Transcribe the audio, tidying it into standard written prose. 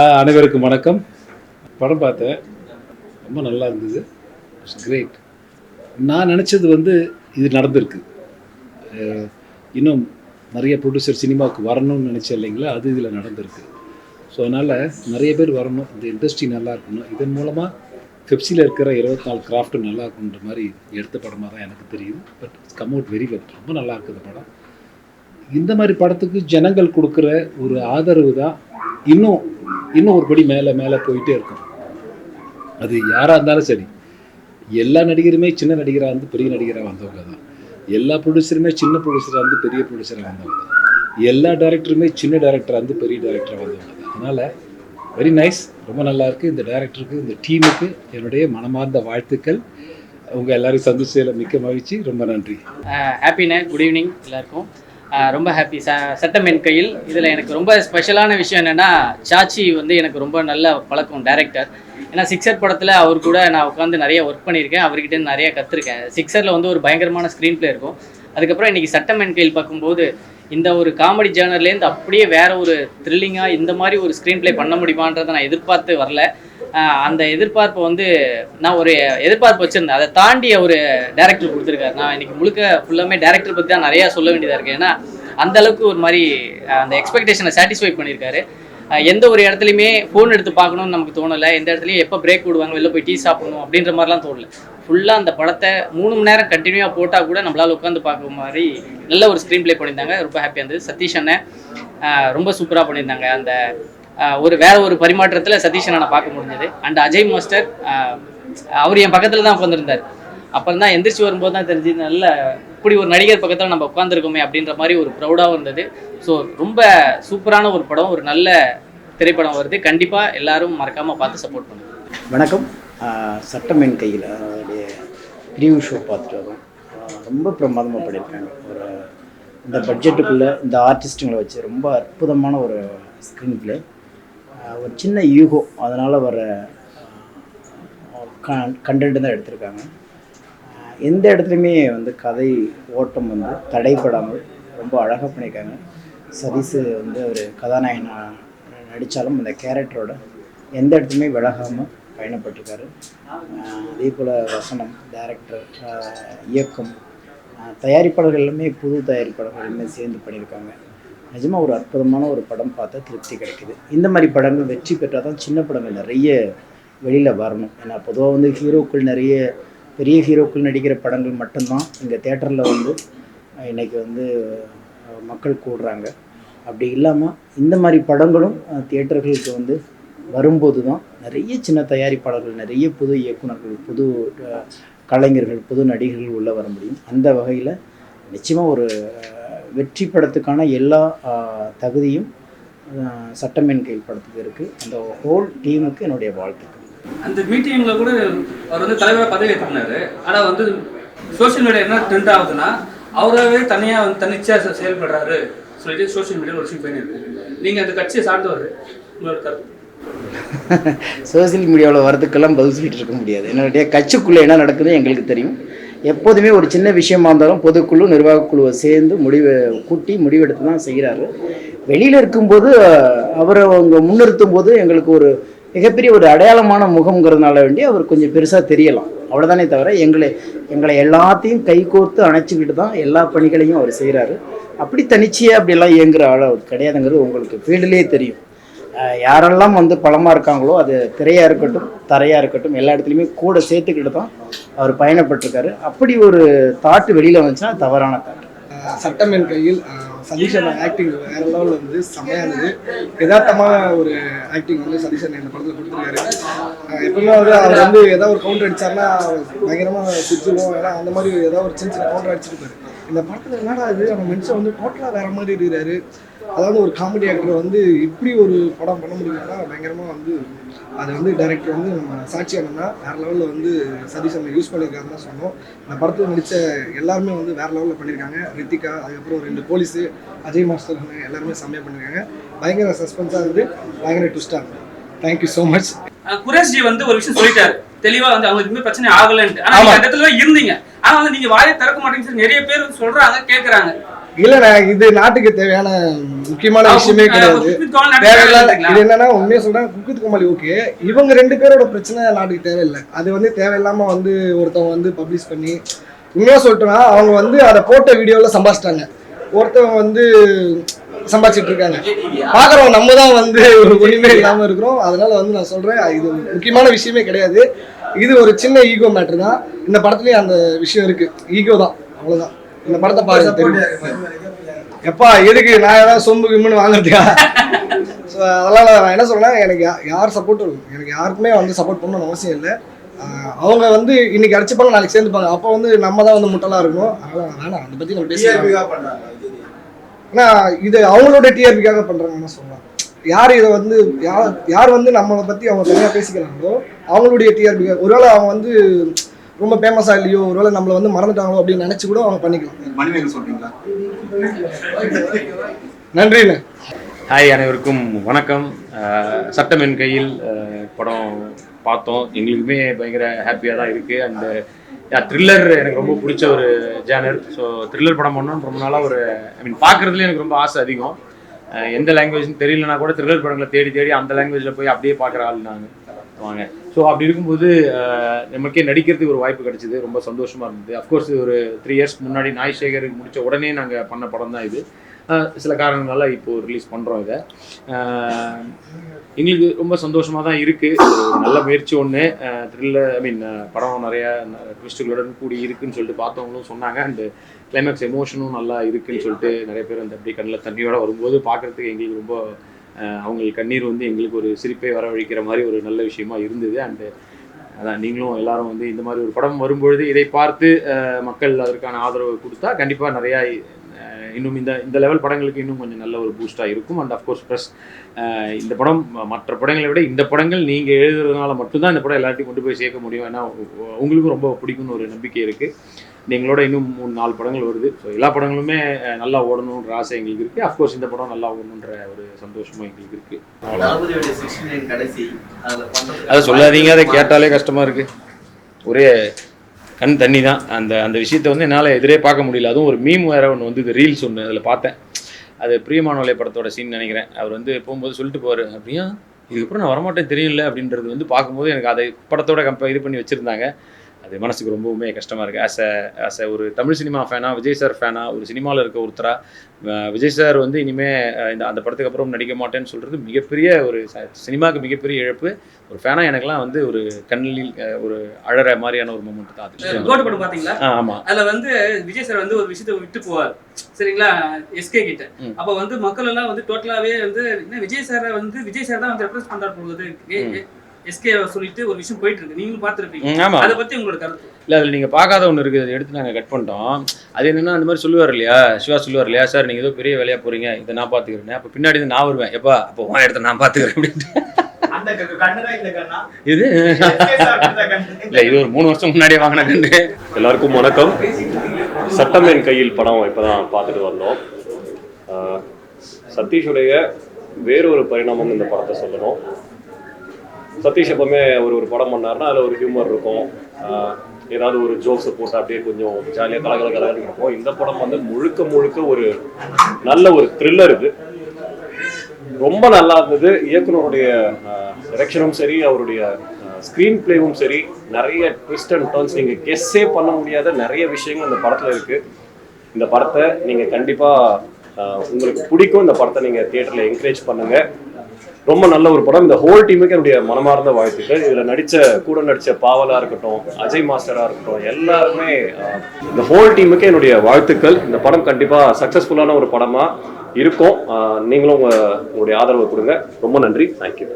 அனைவருக்கும் வணக்கம். படம் பார்த்தேன், ரொம்ப நல்லா இருந்தது. It's great. நான் நினச்சது இது நடந்திருக்கு. இன்னும் நிறைய ப்ரொடியூசர் சினிமாவுக்கு வரணும்னு நினச்சேன் இல்லைங்களா, அது இதில் நடந்திருக்கு. ஸோ அதனால் நிறைய பேர் வரணும், இந்த இண்டஸ்ட்ரி நல்லா இருக்கணும். இதன் மூலமாக பெப்சியில் இருக்கிற 24 கிராஃப்ட்டு நல்லா இருக்குன்ற மாதிரி எடுத்த படமாக தான் எனக்கு தெரியுது. But it's come out very well. ரொம்ப நல்லா இருக்குது படம். இந்த மாதிரி படத்துக்கு ஜனங்கள் கொடுக்குற ஒரு ஆதரவு தான் இன்னும் ஒரு படி மேலே மேலே போயிட்டே இருக்கும். அது யாராக இருந்தாலும் சரி, எல்லா நடிகருமே சின்ன நடிகராக பெரிய நடிகராக வந்தவங்க தான். எல்லா ப்ரொடியூசருமே சின்ன ப்ரொடியூசராக பெரிய ப்ரொடியூசராக வந்தவங்க தான். எல்லா டைரக்டருமே சின்ன டைரக்டராக பெரிய டைரக்டராக வந்தவங்க தான். அதனால் வெரி நைஸ், ரொம்ப நல்லாயிருக்கு. இந்த டைரக்டருக்கு, இந்த டீமுக்கு என்னுடைய மனமார்ந்த வாழ்த்துக்கள். உங்கள் எல்லாரும் சந்திச்சதில் மிக்க மகிழ்ச்சி. ரொம்ப நன்றி. ஹாப்பிண்ணே. குட் ஈவினிங் எல்லாருக்கும். ரொம்ப ஹாப்பி. சட்டம் என் கையில். இதில் எனக்கு ரொம்ப ஸ்பெஷலான விஷயம் என்னென்னா, சாச்சி எனக்கு ரொம்ப நல்ல பழக்கம் டைரக்டர். ஏன்னா சிக்ஸர் படத்தில் அவர் கூட நான் உட்காந்து நிறைய ஒர்க் பண்ணியிருக்கேன், அவர்கிட்ட நிறைய கற்றுருக்கேன். சிக்ஸரில் ஒரு பயங்கரமான ஸ்க்ரீன் பிளே இருக்கும். அதுக்கப்புறம் இன்றைக்கி சட்டம் என் கையில் பார்க்கும்போது இந்த ஒரு காமெடி ஜேர்னர்லேருந்து அப்படியே வேறு ஒரு த்ரில்லிங்காக இந்த மாதிரி ஒரு ஸ்க்ரீன் பிளே பண்ண முடியுமான்றதை நான் எதிர்பார்த்து வரல. அந்த எதிர்பார்ப்பை நான் ஒரு எதிர்பார்ப்பு வச்சுருந்தேன். அதை தாண்டிய ஒரு டேரக்டர் கொடுத்துருக்காரு. நான் இன்றைக்கி முழுக்க ஃபுல்லாமே டேரக்டர் பற்றி தான் நிறையா சொல்ல வேண்டியதாக இருக்குது. ஏன்னா அந்தளவுக்கு ஒரு மாதிரி அந்த எக்ஸ்பெக்டேஷனை சாட்டிஸ்ஃபை பண்ணியிருக்காரு. எந்த ஒரு இடத்துலையுமே ஃபோன் எடுத்து பார்க்கணும்னு நமக்கு தோணலை. எந்த இடத்துலையும் எப்போ பிரேக் விடுவாங்க, வெளில போய் டீ சாப்பிடணும் அப்படின்ற மாதிரிலாம் தோணலை. ஃபுல்லாக அந்த படத்தை 3 மணி நேரம் கண்டினியூவாக போட்டால் கூட நம்மளால் உட்காந்து பார்க்குற மாதிரி நல்ல ஒரு ஸ்க்ரீன் பிளே பண்ணியிருந்தாங்க. ரொம்ப ஹாப்பியாக இருந்தது. சதீஷ் அண்ணன் ரொம்ப சூப்பராக பண்ணியிருந்தாங்க. அந்த வேற ஒரு பரிமாற்றத்தில் சதீஷ் அண்ணனை பார்க்க முடிஞ்சது. அண்ட் அஜய் மாஸ்டர் அவர் என் பக்கத்தில் தான் உட்காந்துருந்தார். அப்புறம் தான் எந்திரிச்சு வரும்போது தான் தெரிஞ்சு நல்ல இப்படி ஒரு நடிகர் பக்கத்தில் நம்ம உட்காந்துருக்கோமே அப்படின்ற மாதிரி ஒரு ப்ரௌடாகவும் இருந்தது. ஸோ ரொம்ப சூப்பரான ஒரு படம், ஒரு நல்ல திரைப்படம் வருது. கண்டிப்பாக எல்லாரும் மறக்காமல் பார்த்து சப்போர்ட் பண்ணுங்க. வணக்கம். சட்டம் என் கையில் அதோடைய ப்ரீவியூ ஷோ பார்த்துட்டு வரோம். ரொம்ப பிரமாதமாக பண்ணியிருக்காங்க. ஒரு இந்த பட்ஜெட்டுக்குள்ளே இந்த ஆர்டிஸ்ட்டுங்களை வச்சு ரொம்ப அற்புதமான ஒரு ஸ்க்ரீன் பிளே. ஒரு சின்ன யூகோ, அதனால் வர கண்டென்ட் தான் எடுத்திருக்காங்க. எந்த இடத்துலையுமே கதை ஓட்டம் தடைப்படாமல் ரொம்ப அழகாக பண்ணியிருக்காங்க. சதீஷ் அவர் கதாநாயகனாக நடித்தாலும் அந்த கேரக்டரோட எந்த இடத்துலையுமே விலகாமல் பயணப்பட்டிருக்காரு. அதே போல் வசனம், டைரக்டர், இயக்கம், தயாரிப்பாளர்கள் எல்லாமே புது தயாரிப்பாளர்கள் எல்லாமே சேர்ந்து பண்ணியிருக்காங்க. நிஜமாக ஒரு அற்புதமான ஒரு படம் பார்த்தா திருப்தி கிடைக்குது. இந்த மாதிரி படங்கள் வெற்றி பெற்றால் தான் சின்ன படங்கள் நிறைய வெளியில் வரணும். ஏன்னா பொதுவாக ஹீரோக்கள் நிறைய பெரிய ஹீரோக்கள் நடிக்கிற படங்கள் மட்டும்தான் இங்கே தேட்டரில் இன்றைக்கி மக்கள் கூடுறாங்க. அப்படி இல்லாமல் இந்த மாதிரி படங்களும் தியேட்டர்களுக்கு வரும்போது தான் நிறைய சின்ன தயாரிப்பாளர்கள், நிறைய புது இயக்குநர்கள், புது கலைஞர்கள், புது நடிகர்கள் உள்ளே வர முடியும். அந்த வகையில் நிச்சயமாக ஒரு வெற்றி படத்துக்கான எல்லா தகுதியும் சட்டம் என் கையில் படத்துக்கு இருக்குது. அந்த ஹோல் டீமுக்கு என்னுடைய வாழ்த்துக்கள். அந்த மீட்டிங்கில் கூட அவர் தலைவராக பதவி ஏற்றுனார். ஆனால் சோஷியல் மீடியா என்ன ட்ரெண்ட் ஆகுதுன்னா, அவராகவே தனியாக தன்னிச்சையாக செயல்படுறாரு சொல்லிட்டு சோஷியல் மீடியாவில் ஒரு விஷயம் பண்ணியிருக்கு. நீங்கள் அந்த கட்சியை சார்ந்தவர், உங்களோட கருத்து? சோசியல் மீடியாவில் வரதுக்கெல்லாம் பதில் சொல்லிட்டு இருக்க முடியாது. என்னுடைய கட்சிக்குள்ளே என்ன நடக்குதுன்னு எங்களுக்கு தெரியும். எப்போதுமே ஒரு சின்ன விஷயமா இருந்தாலும் பொதுக்குழு, நிர்வாகக்குழுவை சேர்ந்து முடிவெடுத்து தான் செய்கிறாரு. வெளியில் இருக்கும்போது அவரை அவங்க முன்னிறுத்தும் போது எங்களுக்கு ஒரு மிகப்பெரிய ஒரு அடையாளமான முகம்ங்கிறதுனால வேண்டி அவர் கொஞ்சம் பெருசாக தெரியலாம், அவ்வளோதானே தவிர எங்களை எல்லாத்தையும் கைகோர்த்து அணைச்சிக்கிட்டு தான் எல்லா பணிகளையும் அவர் செய்கிறாரு. அப்படி தனிச்சையாக அப்படியெல்லாம் இயங்குகிற ஆள் அவர் கிடையாதுங்கிறது உங்களுக்கு ஃபீல்டுலேயே தெரியும். யாரெல்லாம் பலமாக இருக்காங்களோ, அது திரையாக இருக்கட்டும் தரையாக இருக்கட்டும் எல்லா இடத்துலையுமே கூட சேர்த்துக்கிட்டு தான் அவர் பயணப்பட்டிருக்காரு. அப்படி ஒரு தாட்டு வெளியில் வந்துச்சுன்னா தவறான தாட்டு. சட்டம் என் கையில் சதீஷன் ஆக்டிங் வேறு லெவலில் செம்மையானது. யதார்த்தமான ஒரு ஆக்டிங் சதீஷன் இந்த படத்தில் கொடுத்துருக்காரு. எப்பவுமே அவர் ஏதாவது ஒரு கவுண்டர் அடித்தார்னா பயங்கரமாக சிரிச்சிடுவோம். ஏன்னா அந்த மாதிரி ஏதாவது ஒரு சின்ன கவுண்டர் அடிச்சிருப்பாரு. இந்த படத்தில் என்னடா இது, நம்ம மனுஷன் டோட்டலாக வேறு மாதிரி இருக்கிறாரு. அதாவது ஒரு காமெடி ஆக்டர் இப்படி ஒரு படம் பண்ண முடியும்னா பயங்கரமாக அது டைரக்டர் நம்ம சாட்சி அண்ணா வேறு லெவலில் சதீஷ் யூஸ் பண்ணியிருக்காருன்னு தான் சொன்னோம். இந்த படத்தில் நடித்த எல்லாருமே வேறு லெவலில் பண்ணியிருக்காங்க. ரித்திகா, அதுக்கப்புறம் 2 போலீஸு, அஜய் மாஸ்டர் எல்லாருமே செம்மையாக பண்ணியிருக்காங்க. பயங்கர சஸ்பென்ஸாக இருந்து பயங்கர ட்விஸ்டாக இருக்குது. Thank you so much. குரேஷ்ஜி ஒரு விஷயம் சொல்லிட்டாரு தெளிவாக, அவங்களுக்கு எதுவுமே பிரச்சனை ஆகலன்ட்டு. ஆனால் அந்த இடத்துல இருந்தீங்க, ஆனால் நீங்கள் வாயை திறக்க மாட்டேங்குன்னு சொல்லி நிறைய பேர் சொல்கிறாங்க, கேட்குறாங்க. இல்லண்ணா, இது நாட்டுக்கு தேவையான முக்கியமான விஷயமே கிடையாது. தேவையில்லாத இது என்னன்னா, உண்மையா சொல்றேன், குக்கித் கோமாளி ஓகே, இவங்க 2 பேரோட பிரச்சனை நாட்டுக்கு தேவையில்லை. அது வந்து தேவையில்லாம வந்து ஒருத்தவங்க வந்து பப்ளிஷ் பண்ணி, உண்மையா சொல்லிட்டோம்னா அவங்க வந்து அதை போட்ட வீடியோவில் சம்பாதிச்சிட்டாங்க, ஒருத்தவங்க வந்து சம்பாதிச்சிட்டு இருக்காங்க. பார்க்குறவங்க நம்ம தான் வந்து ஒன்றுமே இல்லாமல் இருக்கிறோம். அதனால வந்து நான் சொல்கிறேன், இது முக்கியமான விஷயமே கிடையாது. இது ஒரு சின்ன ஈகோ மேட்ரு தான். இந்த படத்துலேயும் அந்த விஷயம் இருக்குது, ஈகோ தான், அவ்வளோதான். இந்த படத்தை பாருங்க தெரியும். எப்பா எதுக்கு நான் ஏதாவது சொம்பு கிம்முன்னு வாங்குறதுக்கா? ஸோ அதனால் நான் என்ன சொல்கிறேன், எனக்கு யார் சப்போர்ட்டும் இல்லை, எனக்கு யாருக்குமே வந்து சப்போர்ட் பண்ணணும்னு அவசியம் இல்லை. அவங்க வந்து இன்னைக்கு அடிச்சுப்பாங்க, நாளைக்கு சேர்ந்துப்பாங்க. அப்போ வந்து நம்ம தான் வந்து முட்டலாக இருக்கணும். அதனால் வேணாம், அதை பற்றி நம்ம பேசிக்கலாம். ஏன்னா இது அவங்களோட டிஆர்பிக்காக பண்ணுறாங்கன்னு சொல்லலாம். யார் இதை வந்து யார் வந்து நம்மளை பற்றி அவங்க தனியாக பேசிக்கிறாங்களோ அவங்களுடைய டிஆர்பிக்காக, ஒருவேளை அவங்க வந்து ரொம்ப ஃபேமஸாக இல்லையோ, ஒருவேளை நம்மளை வந்து மறந்துட்டாங்களோ அப்படின்னு நினச்சி கூட அவங்க பண்ணிக்கலாம். மணிமேகலை சொல்றீங்களா? நன்றிண்ணே. ஹாய், அனைவருக்கும் வணக்கம். சட்டம் என் கையில் படம் பார்த்தோம். எங்களுக்குமே பயங்கர ஹாப்பியாக தான் இருக்குது. அந்த த்ரில்லர் எனக்கு ரொம்ப பிடிச்ச ஒரு ஜேனர். ஸோ த்ரில்லர் படம் பண்ணணும்னு ரொம்ப நாளாக ஒரு பார்க்குறதுலேயே எனக்கு ரொம்ப ஆசை அதிகம். எந்த லாங்குவேஜ்னு தெரியலனா கூட த்ரில்லர் படங்களை தேடி அந்த லாங்குவேஜில் போய் அப்படியே பார்க்குற ஆள் நாங்கள் வாங்க. ஸோ அப்படி இருக்கும்போது நமக்கே நடிக்கிறதுக்கு ஒரு வாய்ப்பு கிடைச்சிது, ரொம்ப சந்தோஷமாக இருந்தது. அஃப்கோர்ஸ் ஒரு 3 இயர்ஸ்க்கு முன்னாடி நாய் சேகருக்கு முடித்த உடனே நாங்கள் பண்ண படம் தான் இது. சில காரணங்களால இப்போது ரிலீஸ் பண்ணுறோம். இதை எங்களுக்கு ரொம்ப சந்தோஷமாக தான் இருக்குது. ஒரு நல்ல முயற்சி ஒன்று. த்ரில்லர் படம் நிறையா ட்விஸ்ட்டுகளுடன் கூடி இருக்குதுன்னு சொல்லிட்டு பார்த்தவங்களும் சொன்னாங்க. அண்டு கிளைமேக்ஸ் எமோஷனும் நல்லா இருக்குதுன்னு சொல்லிட்டு நிறைய பேர் அந்த அப்படியே கண்ணில் தண்ணியோடு வரும்போது பார்க்குறதுக்கு எங்களுக்கு ரொம்ப அவங்களுக்கு கண்ணீர் வந்து எங்களுக்கு ஒரு சிரிப்பை வரவழைக்கிற மாதிரி ஒரு நல்ல விஷயமா இருந்தது. அண்டு அதான் நீங்களும் எல்லாரும் வந்து இந்த மாதிரி ஒரு படம் வரும்பொழுது இதை பார்த்து மக்கள் அதற்கான ஆதரவு கொடுத்தா கண்டிப்பாக நிறையா இன்னும் இந்த லெவல் படங்களுக்கு இன்னும் கொஞ்சம் நல்ல ஒரு பூஸ்டாக இருக்கும். அண்ட் அஃப்கோர்ஸ் ப்ளஸ் இந்த படம் மற்ற படங்களை விட இந்த படங்கள் நீங்கள் எழுதுறதுனால மட்டும்தான் இந்த படம் எல்லாத்தையும் கொண்டு போய் சேர்க்க முடியும். ஏன்னா உங்களுக்கும் ரொம்ப பிடிக்கும்னு ஒரு நம்பிக்கை இருக்குது. எங்களோட இன்னும் 3-4 படங்கள் வருது. ஸோ எல்லா படங்களுமே நல்லா ஓடணுன்ற ஆசை எங்களுக்கு இருக்குது. அஃப்கோர்ஸ் இந்த படம் நல்லா ஓடணுன்ற ஒரு சந்தோஷமும் எங்களுக்கு இருக்குது. அதை சொல்லாதீங்க, அதை கேட்டாலே கஷ்டமாக இருக்குது. ஒரே கண் தண்ணி தான். அந்த விஷயத்தை வந்து என்னால் எதிரே பார்க்க முடியல. அதுவும் ஒரு மீம் வேறு ஒன்று வந்து இது ரீல்ஸ் ஒன்று அதில் பார்த்தேன். அது பிரியமானவளை படத்தோட சீன் நினைக்கிறேன். அவர் வந்து போகும்போது சொல்லிட்டு போவார், அப்படியா இதுக்கப்புறம் நான் வரமாட்டேன் தெரியல அப்படின்றது வந்து பார்க்கும்போது எனக்கு அதை படத்தோட இது பண்ணி வச்சுருந்தாங்க. அது மனசுக்கு ரொம்பவுமே கஷ்டமாக இருக்குது. ஆஸ் அ ஒரு தமிழ் சினிமா ஃபேனாக, விஜய் சார் ஃபேனாக, ஒரு சினிமாவில் இருக்க ஒருத்தராக விஜய் சார் வந்து இனிமேல் அந்த படத்துக்கு அப்புறம் நடிக்க மாட்டேன்னு சொல்கிறது மிகப்பெரிய ஒரு சினிமாவுக்கு மிகப்பெரிய இழப்பு. ஒரு ஃபேனாக எனக்குலாம் வந்து ஒரு கண்ணில் ஒரு அழற மாதிரியான ஒரு மொமெண்ட் தான் அது. கோட் படம் பார்த்தீங்களா? ஆமாம். அதில் வந்து விஜய் சார் வந்து ஒரு விஷயத்தை விட்டு போவார், சரிங்களா, எஸ்கே கிட்ட. அப்போ வந்து மக்கள் எல்லாம் வந்து டோட்டலாகவே வந்து என்ன விஜய் சாரை வந்து விஜய் சார் தான் வந்து ரெப்ரஸ் பண்ணுறாரு போகுது, எஸ்கே சொல்லிட்டு ஒரு விஷயம் போயிட்டு இருக்கு. நீங்களும் பார்த்துருப்பீங்க. அதை பற்றி உங்களோட கருத்து? இல்லை, அதில் நீங்கள் பார்க்காத ஒன்று இருக்குது, அதை எடுத்து நாங்கள் கட் பண்ணிட்டோம். அது என்னென்னா அந்த மாதிரி சொல்லுவார் இல்லையா, சிவா சொல்லுவார் இல்லையா, சார் நீங்கள் ஏதோ பெரிய வேலையாக போகிறீங்க, இதை நான் பார்த்துக்கிறேன். அப்போ பின்னாடி இருந்து நான் வருவேன், எப்பா அப்போ உன் இடத்த நான் பார்த்துக்கிறேன் அப்படின்ட்டு. இது இல்லை, இது ஒரு 3 வருஷம் முன்னாடியே வாங்கின கண்டு. எல்லாருக்கும் வணக்கம். சட்டம் என் கையில் படம் இப்போ தான் பார்த்துட்டு வந்தோம். சதீஷுடைய வேறொரு பரிணாமம் இந்த படத்தை சொல்லணும். சதீஷ் எப்பவுமே ஒரு படம் பண்ணார்னா அதில் ஒரு ஹியூமர் இருக்கும், ஏதாவது ஒரு ஜோக்ஸை போட்டு அப்படியே கொஞ்சம் ஜாலியாக கலகலன்னு இருக்கும். இந்த படம் வந்து முழுக்க ஒரு நல்ல ஒரு த்ரில்லர். இது ரொம்ப நல்லா இருந்தது. இயக்குனருடைய டைரக்ஷனும் சரி, அவருடைய ஸ்க்ரீன் பிளேவும் சரி, நிறைய ட்விஸ்ட் அண்ட் டர்ன்ஸ், நீங்கள் கெஸ்ஸே பண்ண முடியாத நிறைய விஷயங்கள் இந்த படத்தில் இருக்குது. இந்த படத்தை நீங்கள் கண்டிப்பாக உங்களுக்கு பிடிக்கும். இந்த படத்தை நீங்கள் தியேட்டரில் என்கரேஜ் பண்ணுங்கள். ரொம்ப நல்ல ஒரு படம். இந்த ஹோல் டீமுக்கு என்னுடைய மனமார்ந்த வாழ்த்துக்கள். இதில் கூட நடித்த பாவலா இருக்கட்டும், அஜய் மாஸ்டராக இருக்கட்டும், எல்லாருமே இந்த ஹோல் டீமுக்கு என்னுடைய வாழ்த்துக்கள். இந்த படம் கண்டிப்பாக சக்ஸஸ்ஃபுல்லான ஒரு படமாக இருக்கும். நீங்களும் உங்களுடைய ஆதரவு கொடுங்க. ரொம்ப நன்றி. தேங்க்யூ.